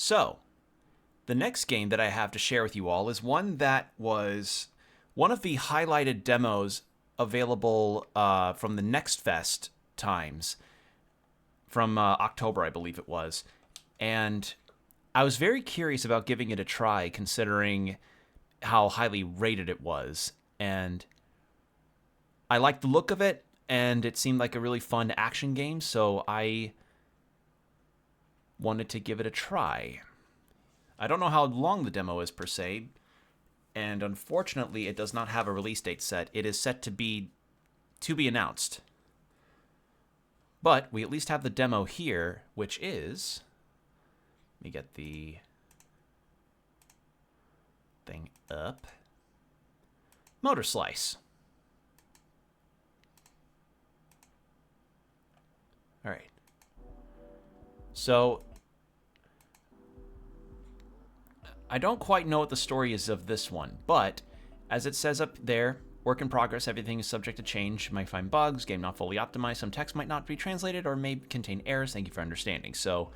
So, the next game that I have to share with you all is one that was one of the highlighted demos available from the Next Fest times from October, I believe it was. And I was very curious about giving it a try, considering how highly rated it was. And I liked the look of it, and it seemed like a really fun action game, so I wanted to give it a try. I don't know how long the demo is per se, and unfortunately it does not have a release date set. It is set to be announced. But we at least have the demo here, which is... Let me get the thing up. MOTORSLICE. All right. So, I don't quite know what the story is of this one, but as it says up there, work in progress, everything is subject to change. You might find bugs, game not fully optimized, some text might not be translated, or may contain errors. Thank you for understanding. So,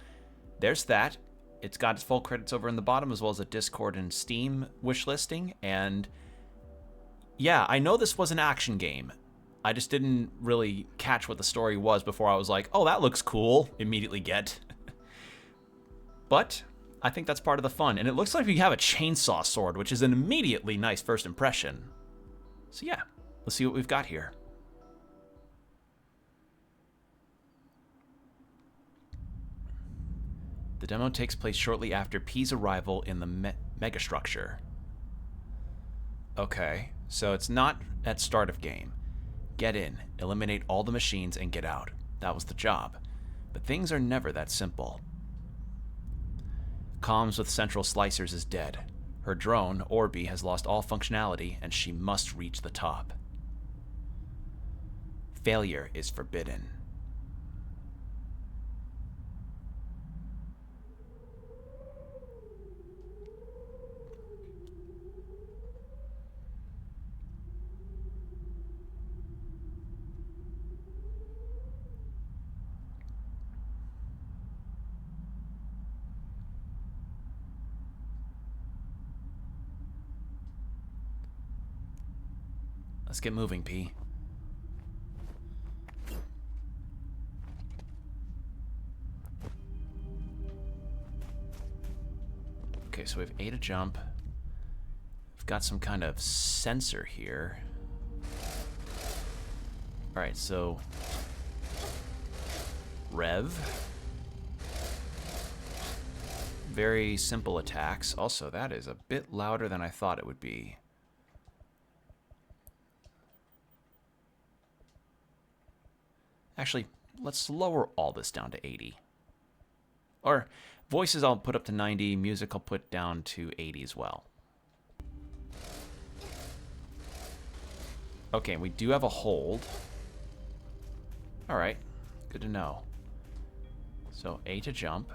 there's that. It's got its full credits over in the bottom, as well as a Discord and Steam wish listing. And yeah, I know this was an action game. I just didn't really catch what the story was before I was like, oh, that looks cool. Immediately get. But I think that's part of the fun. And it looks like we have a chainsaw sword, which is an immediately nice first impression. So yeah, let's see what we've got here. The demo takes place shortly after P's arrival in the megastructure. Okay, so it's not at start of game. Get in, eliminate all the machines, and get out. That was the job. But things are never that simple. Comms with Central Slicers is dead. Her drone, Orby, has lost all functionality, and she must reach the top. Failure is forbidden. Let's get moving, P. Okay, so we have A to jump. We've got some kind of sensor here. Alright, so... Rev. Very simple attacks. Also, that is a bit louder than I thought it would be. Actually, let's lower all this down to 80. Or, voices I'll put up to 90, music I'll put down to 80 as well. Okay, we do have a hold. Alright, good to know. So, A to jump.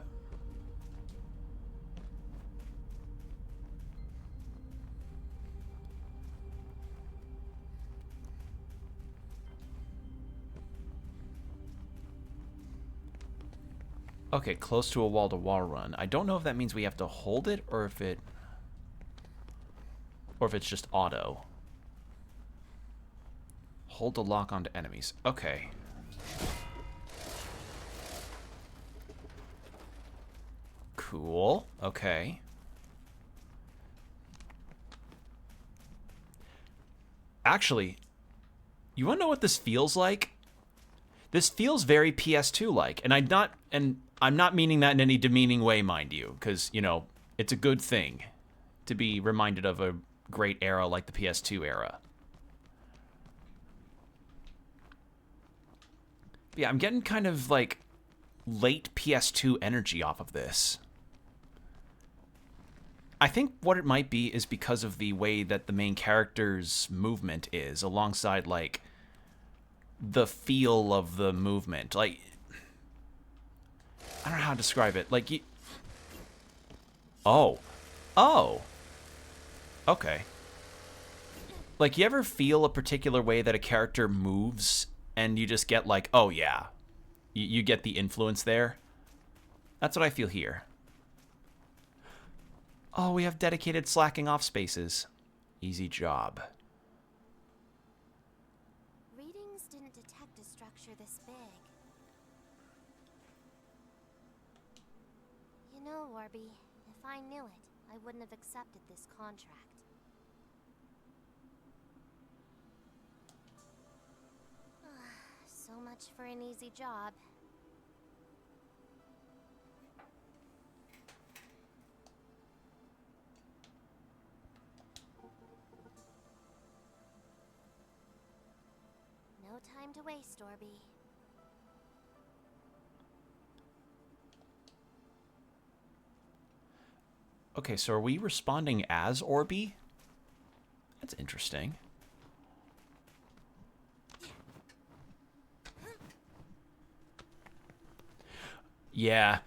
Okay, close to a wall-to-wall run. I don't know if that means we have to hold it or if it's just auto. Hold to lock onto enemies. Okay. Cool. Okay. Actually, you want to know what this feels like? This feels very PS2-like, and I'm not meaning that in any demeaning way, mind you, because, you know, it's a good thing to be reminded of a great era like the PS2 era. Yeah, I'm getting kind of, like, late PS2 energy off of this. I think what it might be is because of the way that the main character's movement is, alongside, like, the feel of the movement. Like, I don't know how to describe it. Like, oh. Oh. Okay. Like, you ever feel a particular way that a character moves, and you just get like, oh yeah. You get the influence there? That's what I feel here. Oh, we have dedicated slacking off spaces. Easy job. Readings didn't detect a structure this big. You know, Warby, if I knew it, I wouldn't have accepted this contract. So much for an easy job. No time to waste, Orby. Okay, so are we responding as Orby? That's interesting. Yeah.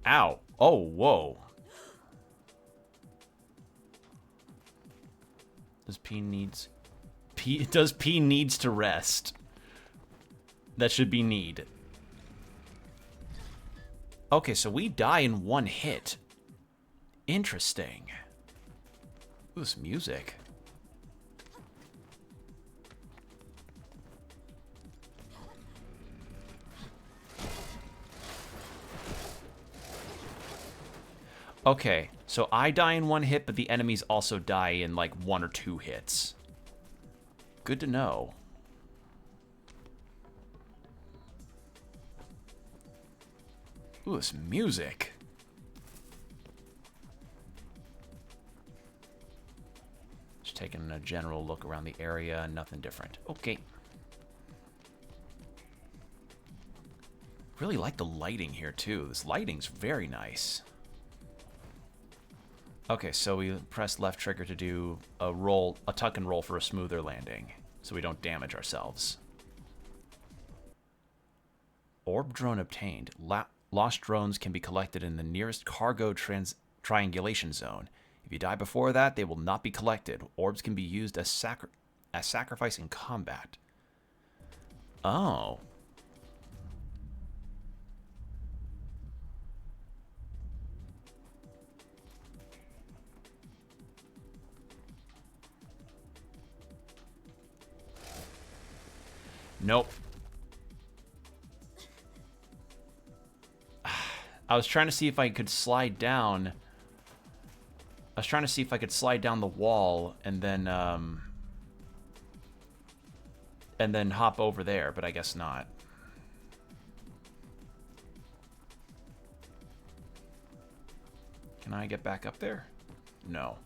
Ow. Oh, whoa. Does P needs... Does P needs to rest? That should be need. Okay, so we die in one hit. Interesting. Ooh, this music. Okay, so I die in one hit, but the enemies also die in like 1 or 2 hits. Good to know. Ooh, this music. Just taking a general look around the area, nothing different. Okay. Really like the lighting here too. This lighting's very nice. Okay, so we press left trigger to do a roll, a tuck and roll for a smoother landing, so we don't damage ourselves. Orb drone obtained. Lost drones can be collected in the nearest cargo triangulation zone. If you die before that, they will not be collected. Orbs can be used as sacrifice in combat. Oh. Nope. I was trying to see if I could slide down. I was trying to see if I could slide down the wall and then hop over there, but I guess not. Can I get back up there? No.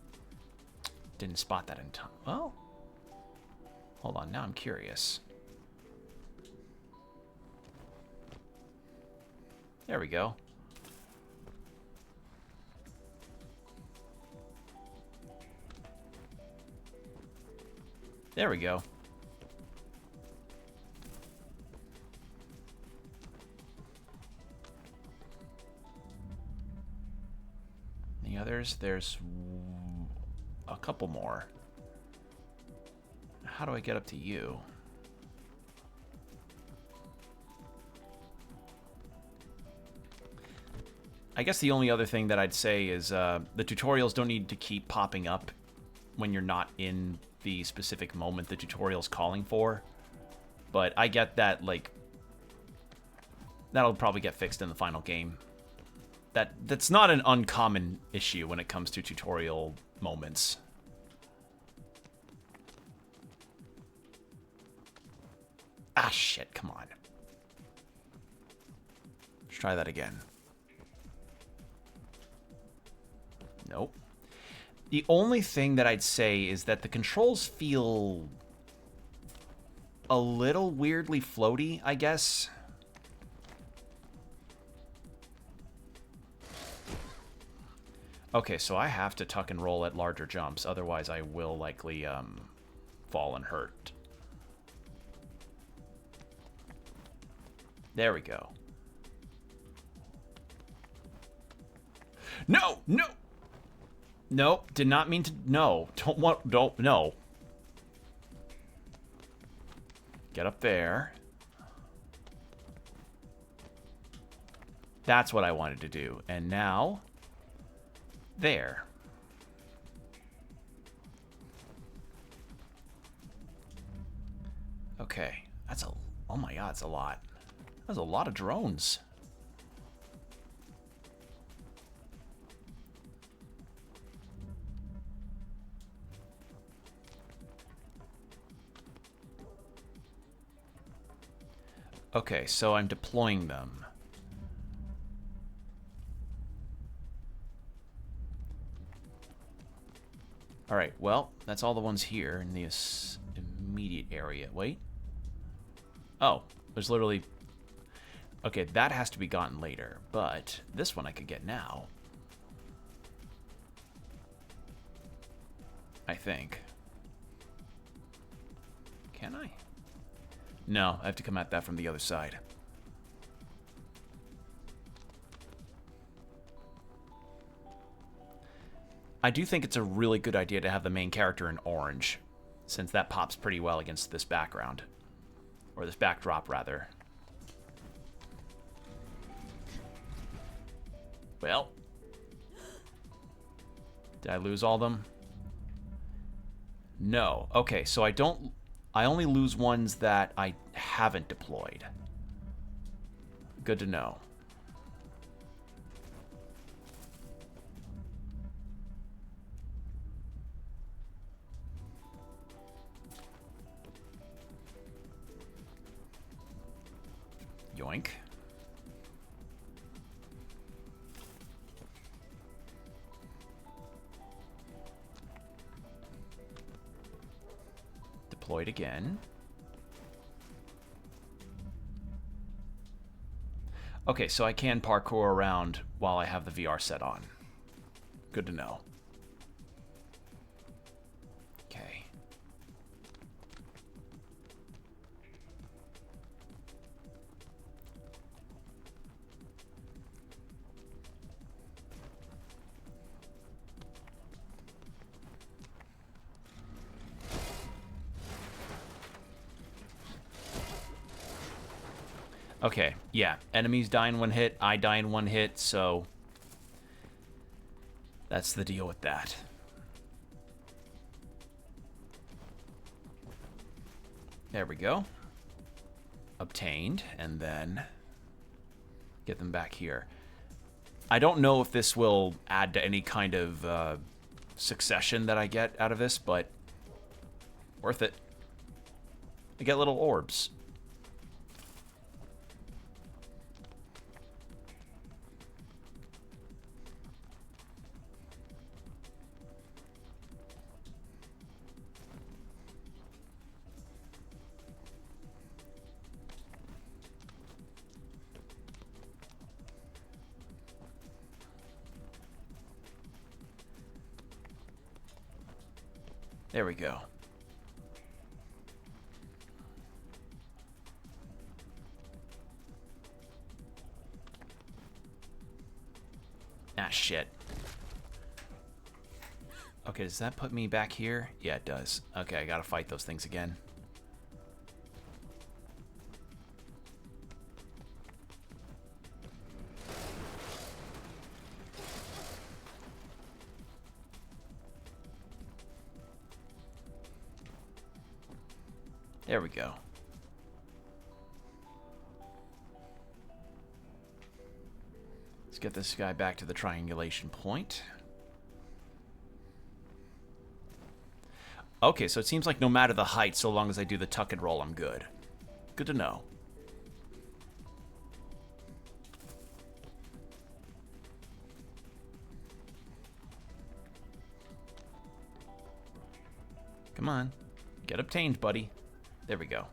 Didn't spot that in time. Well, hold on. Now I'm curious. There we go. There we go. The others, there's a couple more. How do I get up to you? I guess the only other thing that I'd say is the tutorials don't need to keep popping up when you're not in the specific moment the tutorial's calling for. But I get that, like, that'll probably get fixed in the final game. That's not an uncommon issue when it comes to tutorial moments. Ah, shit, come on. Let's try that again. Nope. The only thing that I'd say is that the controls feel a little weirdly floaty, I guess. Okay, so I have to tuck and roll at larger jumps, otherwise I will likely fall and hurt. There we go. No, no. Nope, did not mean to. No, don't, no. Get up there. That's what I wanted to do. And now, there. Okay, that's a... Oh my god, it's a lot. That's a lot of drones. Okay, so I'm deploying them. Alright, well, that's all the ones here in this immediate area. Wait. Oh, there's literally... Okay, that has to be gotten later, but this one I could get now. I think. Can I? No, I have to come at that from the other side. I do think it's a really good idea to have the main character in orange, since that pops pretty well against this background. Or this backdrop, rather. Well. Did I lose all of them? No. Okay, so I only lose ones that I haven't deployed. Good to know. Yoink. Deployed again. Okay, so I can parkour around while I have the VR set on. Good to know. Okay. Okay, yeah. Enemies die in one hit, I die in one hit, so... That's the deal with that. There we go. Obtained, and then... Get them back here. I don't know if this will add to any kind of succession that I get out of this, but... Worth it. I get little orbs. There we go. Ah, shit. Okay, does that put me back here? Yeah, it does. Okay, I gotta fight those things again. There we go. Let's get this guy back to the triangulation point. Okay, so it seems like no matter the height, so long as I do the tuck and roll, I'm good. Good to know. Come on. Get obtained, buddy. There we go.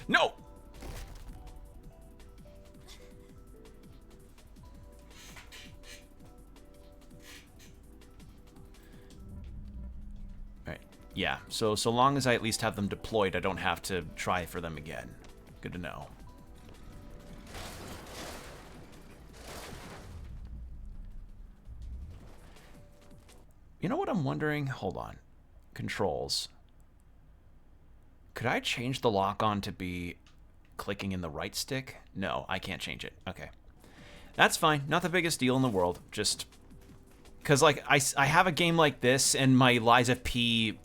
No! Alright, yeah. So long as I at least have them deployed, I don't have to try for them again. Good to know. You know what I'm wondering? Hold on. Controls. Could I change the lock-on to be clicking in the right stick? No, I can't change it. Okay. That's fine. Not the biggest deal in the world. Just because, like, I have a game like this, and my Lies of P,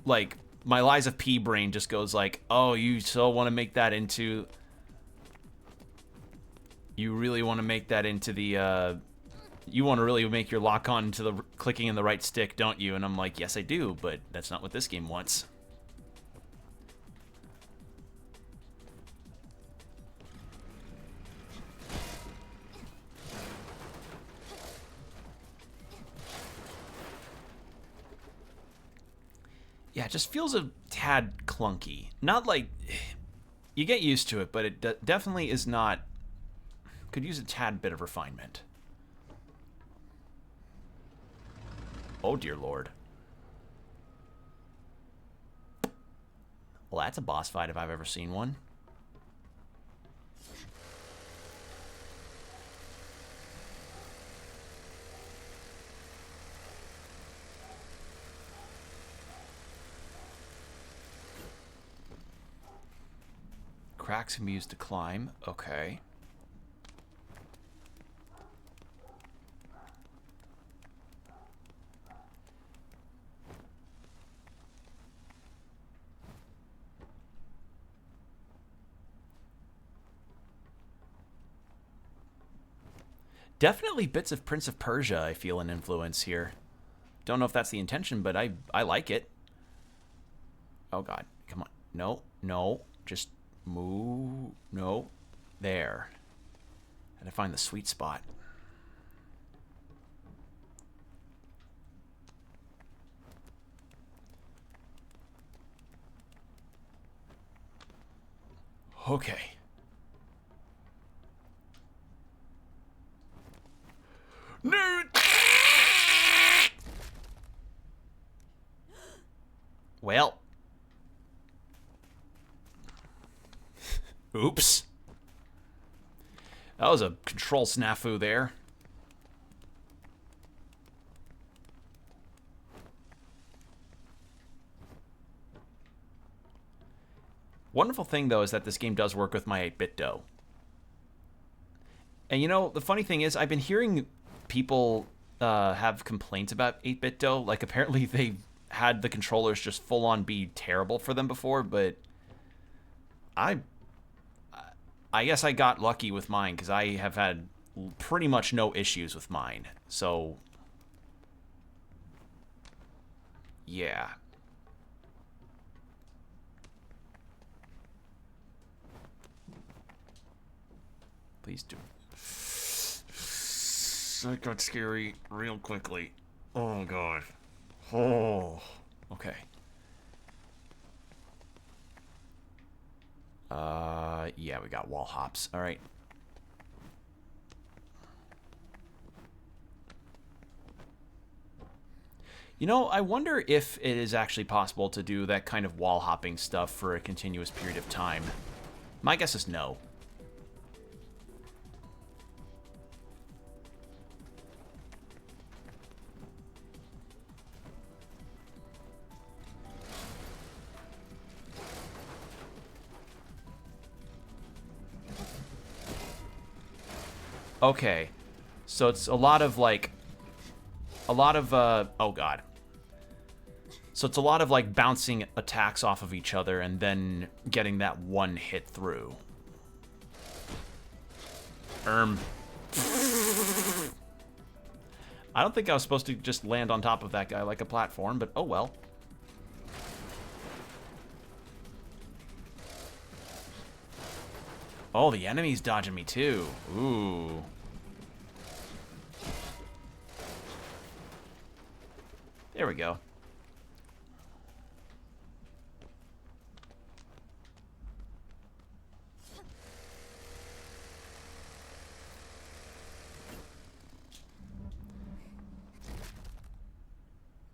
like, my Lies of P brain just goes like, oh, you so want to make that into... You really want to make that into the, you want to really make your lock-on into the clicking in the right stick, don't you? And I'm like, yes, I do, but that's not what this game wants. Yeah, it just feels a tad clunky. Not like... You get used to it, but it definitely is not... Could use a tad bit of refinement. Oh, dear lord. Well, that's a boss fight if I've ever seen one. Cracks can be used to climb. Okay. Definitely bits of Prince of Persia, I feel an influence here. Don't know if that's the intention, but I like it. Oh, God. Come on. No, no. Just move. No. There. And I find the sweet spot. Okay. No. Well. Oops. That was a control snafu there. Wonderful thing, though, is that this game does work with my 8-bit dough. And, you know, the funny thing is, I've been hearing people have complaints about 8-bit dough. Like, apparently they had the controllers just full-on be terrible for them before, but I guess I got lucky with mine, because I have had pretty much no issues with mine. So, yeah. Please do. That got scary real quickly. Oh, God. Oh. Okay. Yeah, we got wall hops. All right. You know, I wonder if it is actually possible to do that kind of wall hopping stuff for a continuous period of time. My guess is no. Okay. So it's a lot of, like... A lot of, oh, God. So it's a lot of, like, bouncing attacks off of each other and then getting that one hit through. I don't think I was supposed to just land on top of that guy like a platform, but oh well. Oh, the enemy's dodging me too. Ooh. There we go.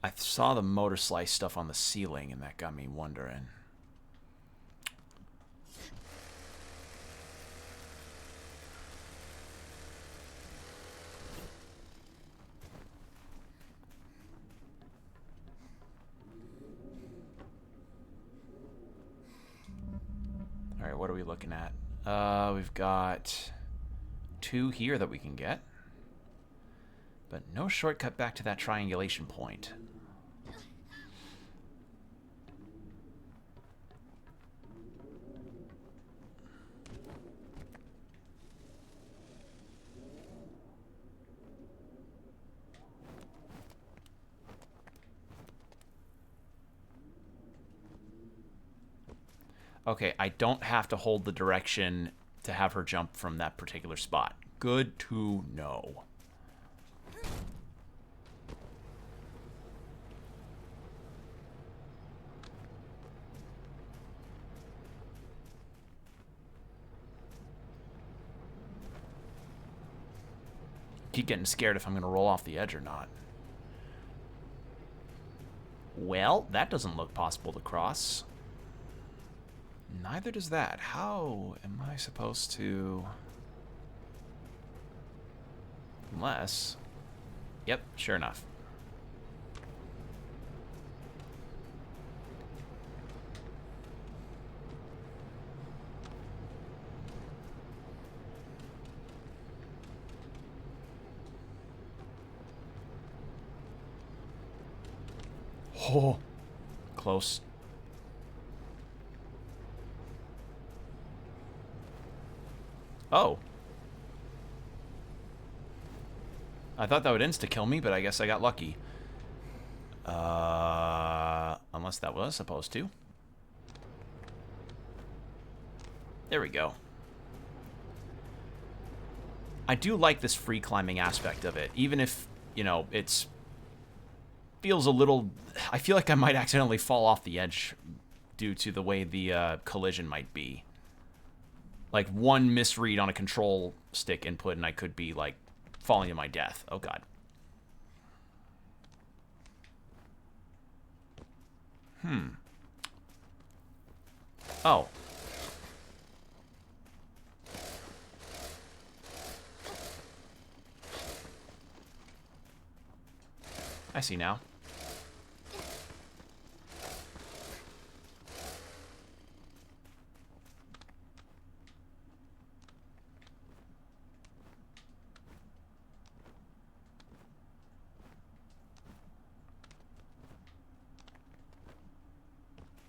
I saw the MOTORSLICE stuff on the ceiling, and that got me wondering. What are we looking at? We've got 2 here that we can get. But no shortcut back to that triangulation point. Okay, I don't have to hold the direction to have her jump from that particular spot. Good to know. Keep getting scared if I'm going to roll off the edge or not. Well, that doesn't look possible to cross. Neither does that. How am I supposed to... Unless... Yep, sure enough. Oh, close. Oh. I thought that would insta-kill me, but I guess I got lucky. Unless that was supposed to. There we go. I do like this free climbing aspect of it, even if, you know, it's... feels a little... I feel like I might accidentally fall off the edge due to the way the collision might be. Like, one misread on a control stick input and I could be, like, falling to my death. Oh, God. Oh. I see now.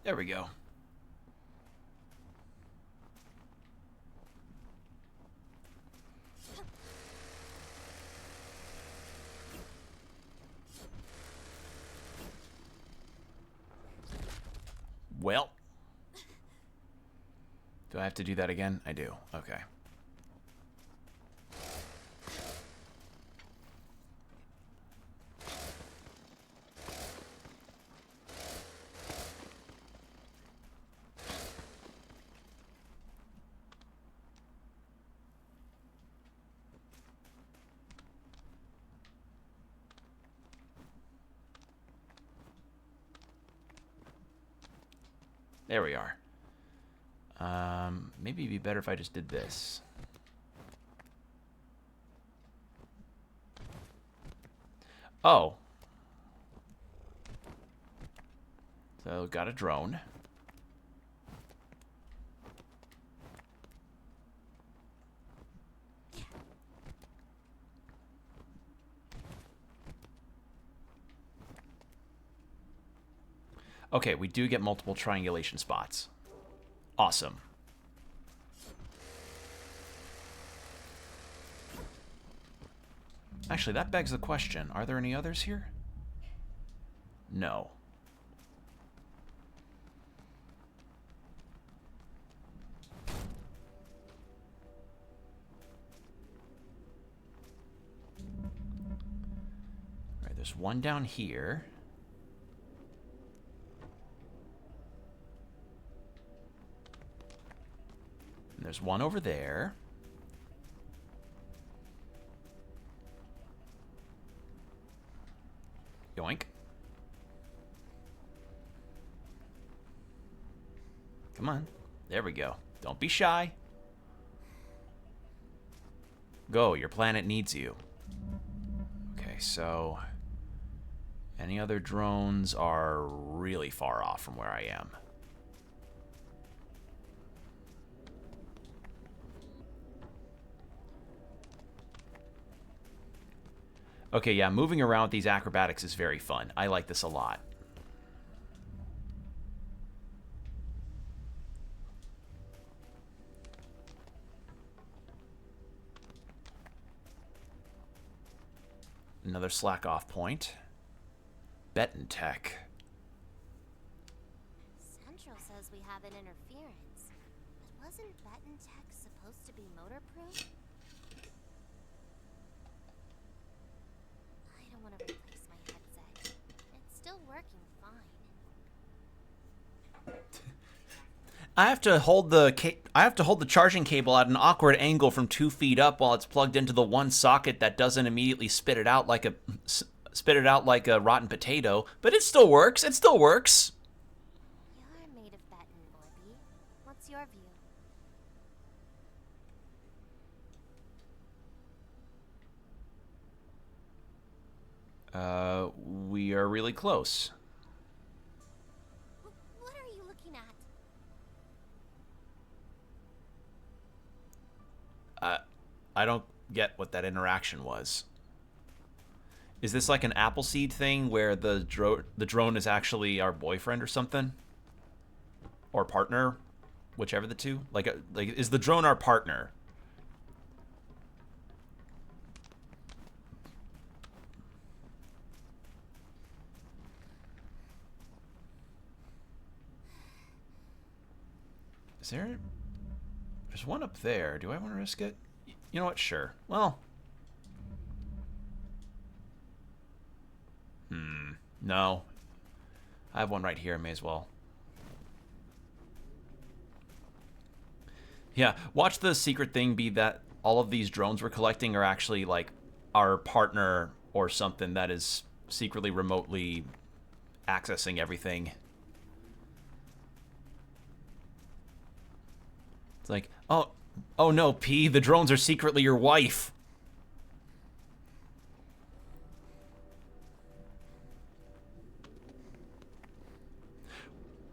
There we go. Well. Do I have to do that again? I do. Okay. There we are. Maybe it'd be better if I just did this. Oh. So, got a drone. Okay, we do get multiple triangulation spots. Awesome. Actually, that begs the question. Are there any others here? No. All right, there's one down here. And there's one over there. Yoink. Come on. There we go. Don't be shy. Go. Your planet needs you. Okay, so... any other drones are really far off from where I am. Okay, yeah, moving around with these acrobatics is very fun. I like this a lot. Another slack off point. Beton Tech. Central says we have an interference. But wasn't Baton Tech supposed to be motor-proof? I don't want to replace my headset. It's still working fine. I have to hold the charging cable at an awkward angle from 2 feet up while it's plugged into the one socket that doesn't immediately spit it out like a rotten potato, but it still works. It still works. You're made of Baton, Orby. What's your view? We are really close. What are you looking at? I don't get what that interaction was. Is this like an Appleseed thing where the drone is actually our boyfriend or something? Or partner? Whichever the two. Like is the drone our partner? Is there... There's one up there. Do I want to risk it? You know what? Sure. Well... No. I have one right here. I may as well. Yeah, watch the secret thing be that all of these drones we're collecting are actually, like, our partner or something that is secretly remotely accessing everything. It's like, oh no, P, the drones are secretly your wife.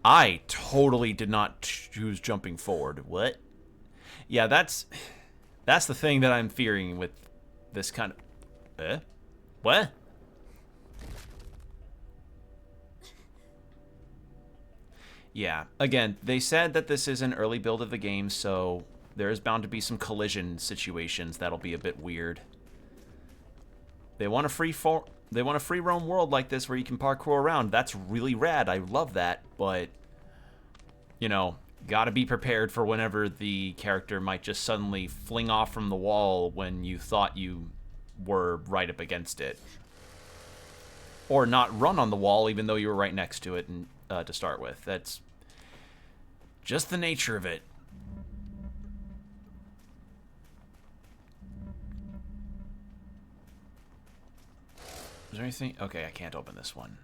I totally did not choose jumping forward. What? Yeah, that's the thing that I'm fearing with this kind of... What? Yeah, again, they said that this is an early build of the game, so there is bound to be some collision situations that'll be a bit weird. They want a free roam world like this where you can parkour around. That's really rad. I love that, but you know, gotta be prepared for whenever the character might just suddenly fling off from the wall when you thought you were right up against it. Or not run on the wall even though you were right next to it and, to start with. That's just the nature of it. Is there anything? Okay, I can't open this one.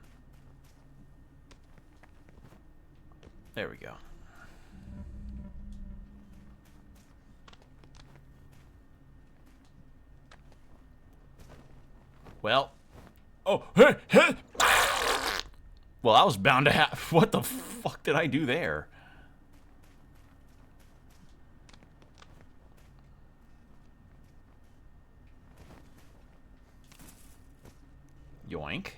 There we go. Well. Oh, hey, hey. Well, I was bound to have... What the fuck did I do there? Yoink.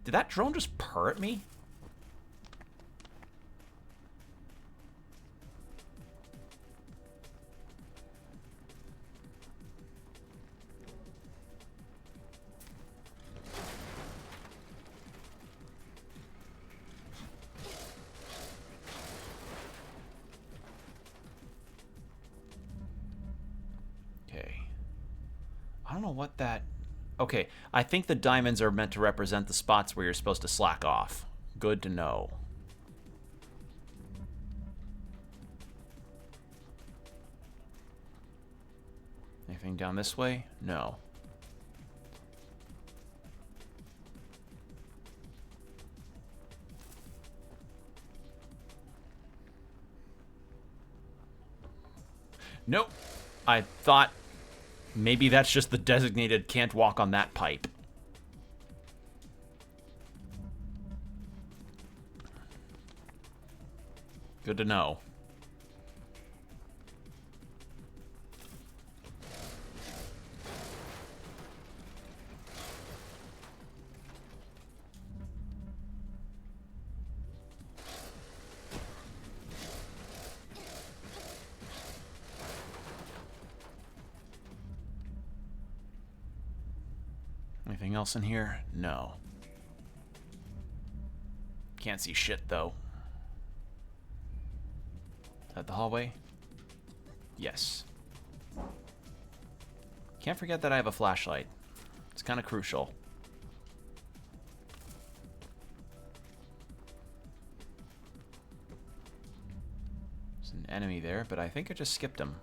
Did that drone just purr at me? Okay. I don't know what that... Okay, I think the diamonds are meant to represent the spots where you're supposed to slack off. Good to know. Anything down this way? No. Nope. I thought... Maybe that's just the designated can't walk on that pipe. Good to know. Anything else in here? No. Can't see shit, though. Is that the hallway? Yes. Can't forget that I have a flashlight. It's kind of crucial. There's an enemy there, but I think I just skipped him.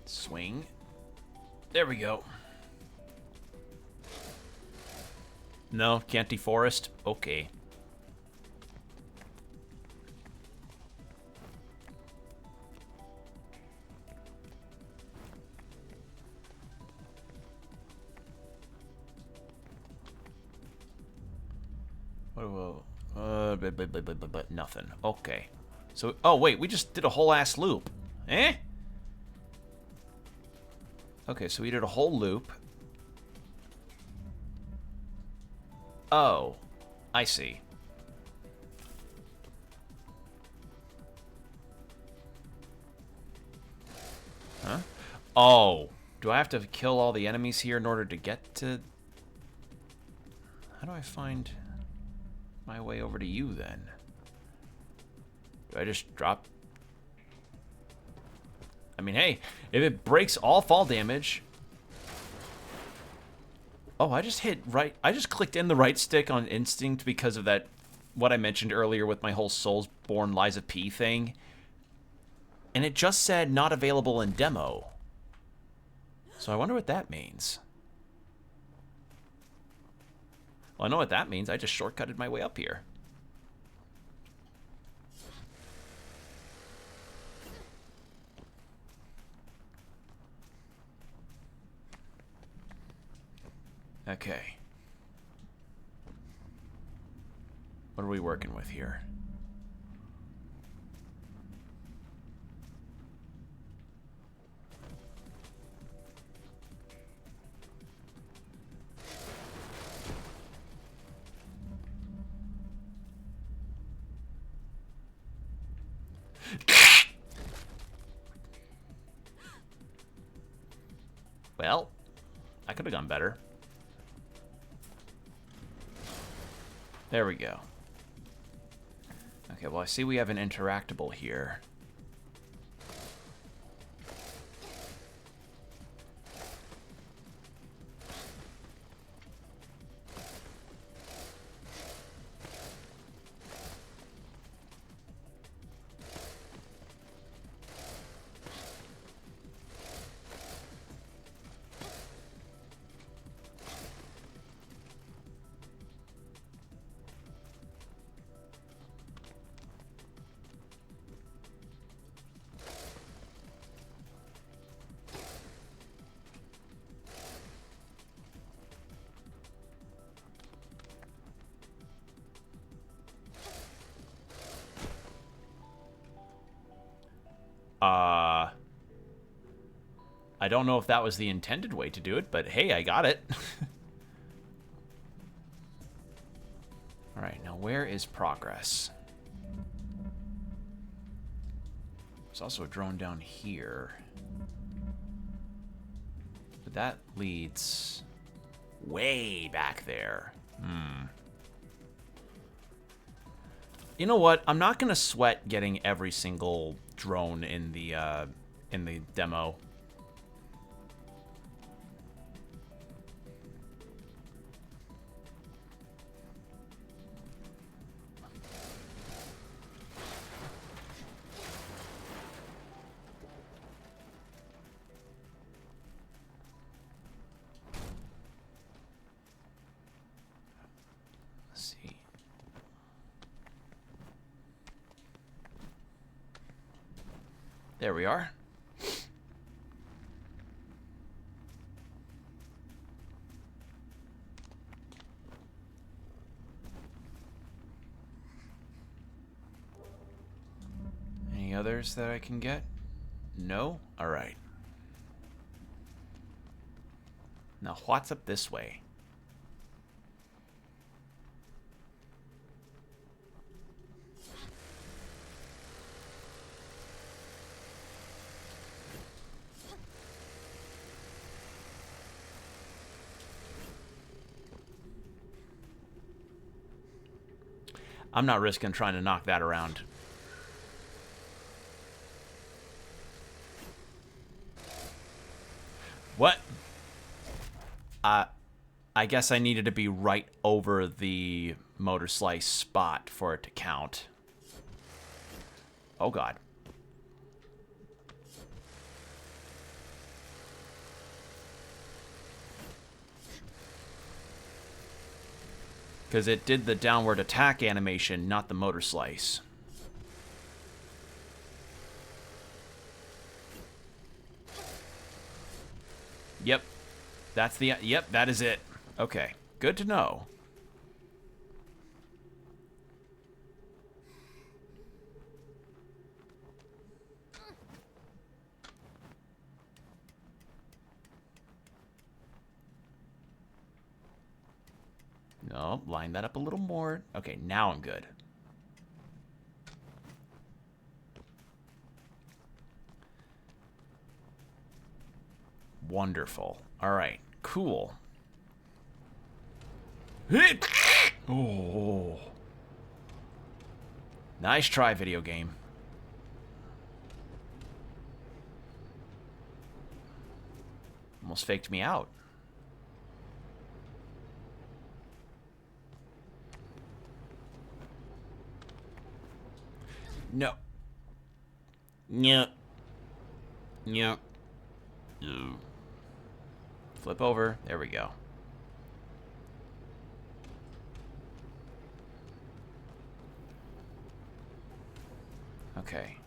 Swing. There we go. No, can't deforest? Okay. But nothing. Okay. So, oh wait, we just did a whole ass loop. Eh? Okay, so we did a whole loop. Oh, I see. Huh? Oh, do I have to kill all the enemies here in order to get to... How do I find my way over to you, then? Do I just drop... I mean, hey, if it breaks all fall damage... Oh, I just hit right... I just clicked in the right stick on instinct because of that... What I mentioned earlier with my whole Soulsborne Liza P thing. And it just said not available in demo. So I wonder what that means. Well, I know what that means. I just shortcutted my way up here. Okay. What are we working with here? Well, I could have gone better. There we go. Okay, well, I see we have an interactable here. I don't know if that was the intended way to do it, but hey, I got it. Alright, now where is progress? There's also a drone down here. But that leads way back there. You know what? I'm not gonna sweat getting every single drone in the demo. Let's see. There we are. Any others that I can get? No? Alright. Now, what's up this way? I'm not risking trying to knock that around. What? I guess I needed to be right over the MOTORSLICE spot for it to count. Oh, God. Because it did the downward attack animation, not the MOTORSLICE. Yep. That's the... Yep, that is it. Okay. Good to know. No, line that up a little more. Okay, now I'm good. Wonderful. All right, cool. Oh. Nice try, video game. Almost faked me out. No. Yep. Yep. Flip over. There we go. Okay.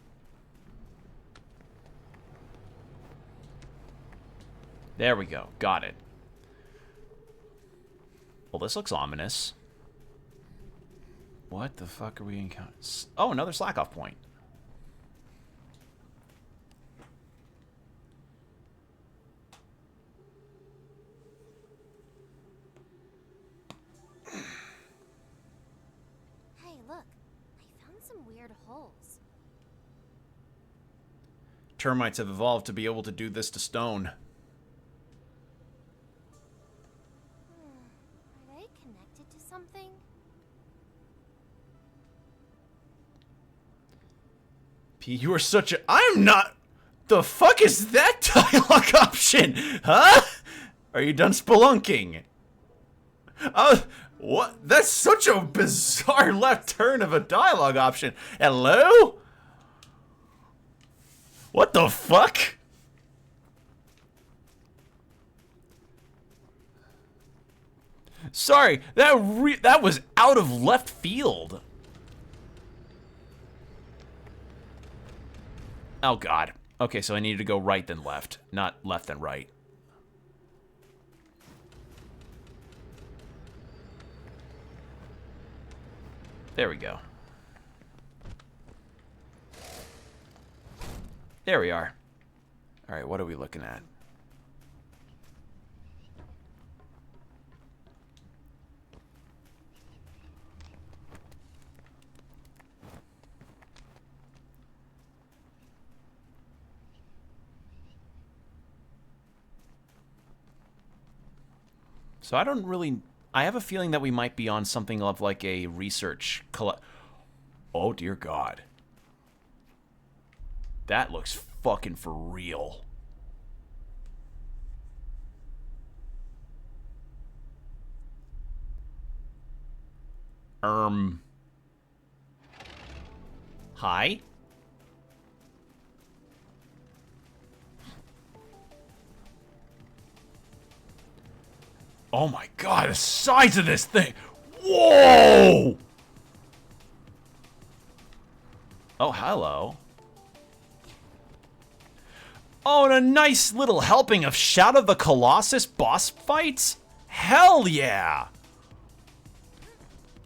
There we go. Got it. Well, this looks ominous. What the fuck are we encountering? Oh, another slack-off point. Hey, look. I found some weird holes. Termites have evolved to be able to do this to stone. Are they connected to something? P, you are such a... I'm not... The fuck is that dialogue option? Huh? Are you done spelunking? What? That's such a bizarre left turn of a dialogue option. Hello? What the fuck? Sorry, that was out of left field. Oh, God. Okay, so I needed to go right then left, not left then right. There we go. There we are. All right, what are we looking at? So I don't really... I have a feeling that we might be on something of like a research... Oh, dear God. That looks fucking for real. Hi? Oh my God, the size of this thing! Whoa! Oh, hello. Oh, and a nice little helping of Shadow of the Colossus boss fights? Hell yeah!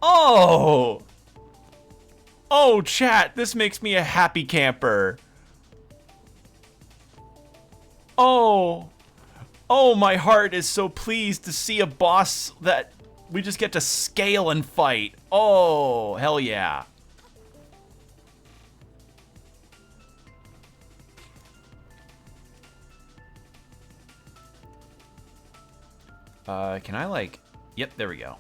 Oh! Oh, chat, this makes me a happy camper. Oh. Oh, my heart is so pleased to see a boss that we just get to scale and fight. Oh, hell yeah. Can I, like... Yep, there we go.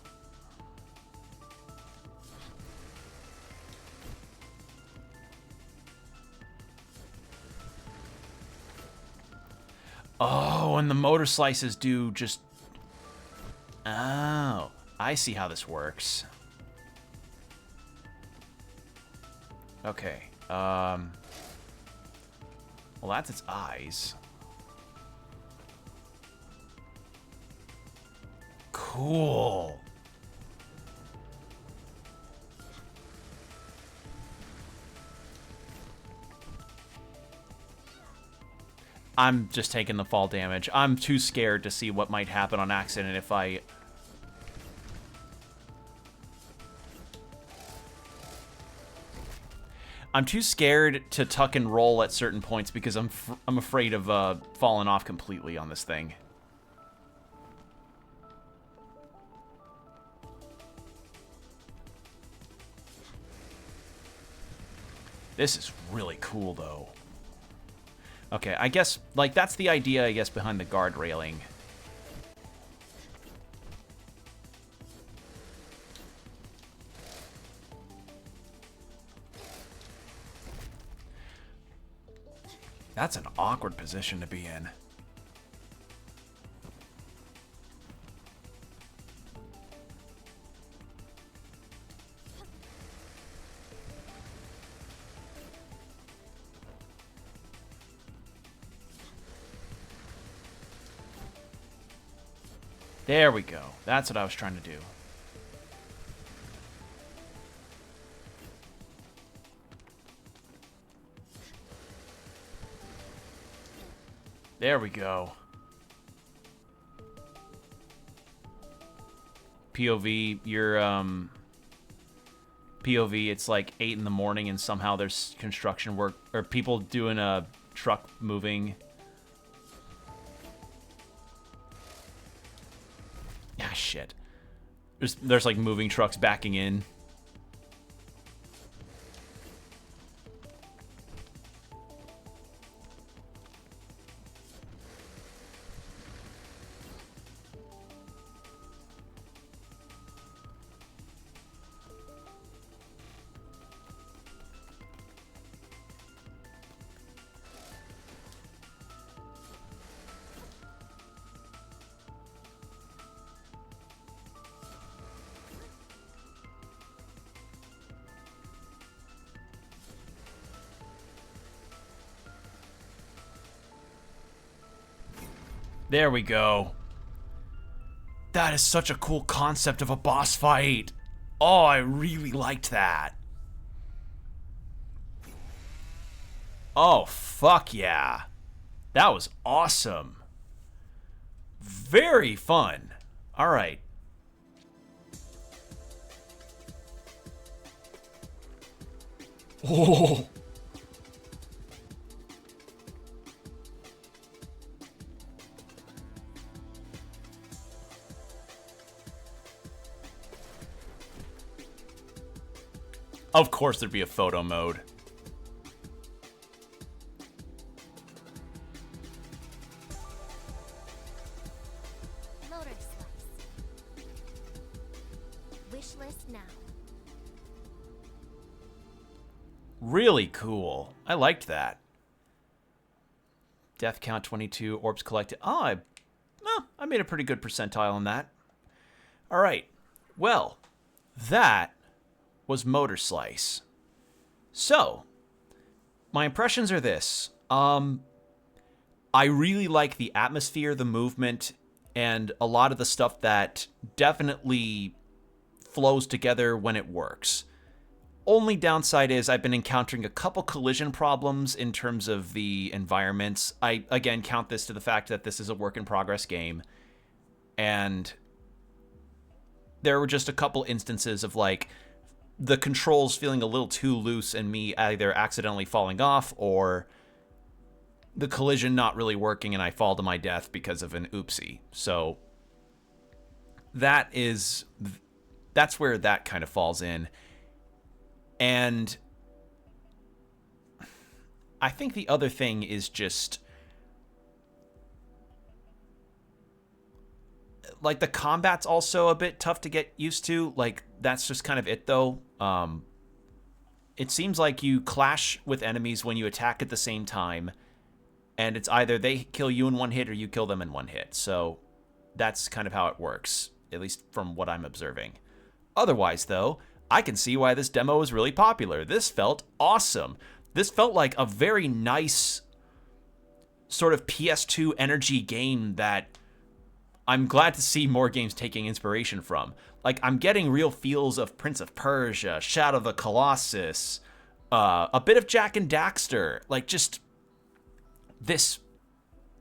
Oh, and the motor slices do just... Oh, I see how this works. Okay, well, that's its eyes. Cool. I'm just taking the fall damage. I'm too scared to see what might happen on accident if I... I'm too scared to tuck and roll at certain points because I'm afraid of falling off completely on this thing. This is really cool, though. Okay, I guess, like, that's the idea, I guess, behind the guard railing. That's an awkward position to be in. There we go. That's what I was trying to do. There we go. POV, your POV, it's like 8 in the morning and somehow there's construction work or people doing a truck moving. Ah, shit. There's like moving trucks backing in. There we go. That is such a cool concept of a boss fight. Oh, I really liked that. Oh, fuck yeah. That was awesome. Very fun. All right. Oh. Of course there'd be a photo mode. MOTORSLICE. Wish list now. Really cool. I liked that. Death count 22, orbs collected. Oh, I made a pretty good percentile on that. All right. Well, that was MOTORSLICE. So, my impressions are this. I really like the atmosphere, the movement, and a lot of the stuff that definitely flows together when it works. Only downside is I've been encountering a couple collision problems in terms of the environments. I, again, count this to the fact that this is a work-in-progress game. And there were just a couple instances of, like, the controls feeling a little too loose and me either accidentally falling off or the collision not really working and I fall to my death because of an oopsie. So that's where that kind of falls in. And I think the other thing is just like the combat's also a bit tough to get used to. Like that's just kind of it though. It seems like you clash with enemies when you attack at the same time, and it's either they kill you in one hit or you kill them in one hit. So that's kind of how it works, at least from what I'm observing. Otherwise, though, I can see why this demo is really popular. This felt awesome. This felt like a very nice sort of PS2 energy game that I'm glad to see more games taking inspiration from. Like, I'm getting real feels of Prince of Persia, Shadow of the Colossus, a bit of Jak and Daxter. Like, just this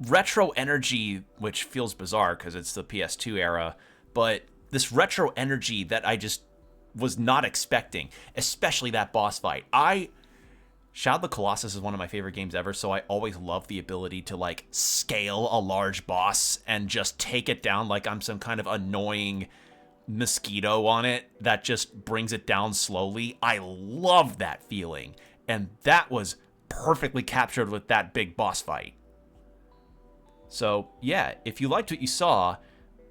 retro energy, which feels bizarre because it's the PS2 era, but this retro energy that I just was not expecting, especially that boss fight. Shadow of the Colossus is one of my favorite games ever, so I always love the ability to, like, scale a large boss and just take it down like I'm some kind of annoying mosquito on it that just brings it down slowly. I love that feeling, and that was perfectly captured with that big boss fight. So, yeah, if you liked what you saw,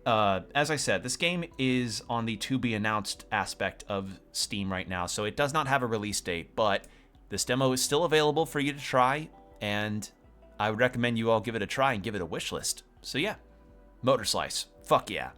as I said, this game is on the to-be-announced aspect of Steam right now, so it does not have a release date, but this demo is still available for you to try, and I would recommend you all give it a try and give it a wish list. So yeah, MOTORSLICE, fuck yeah.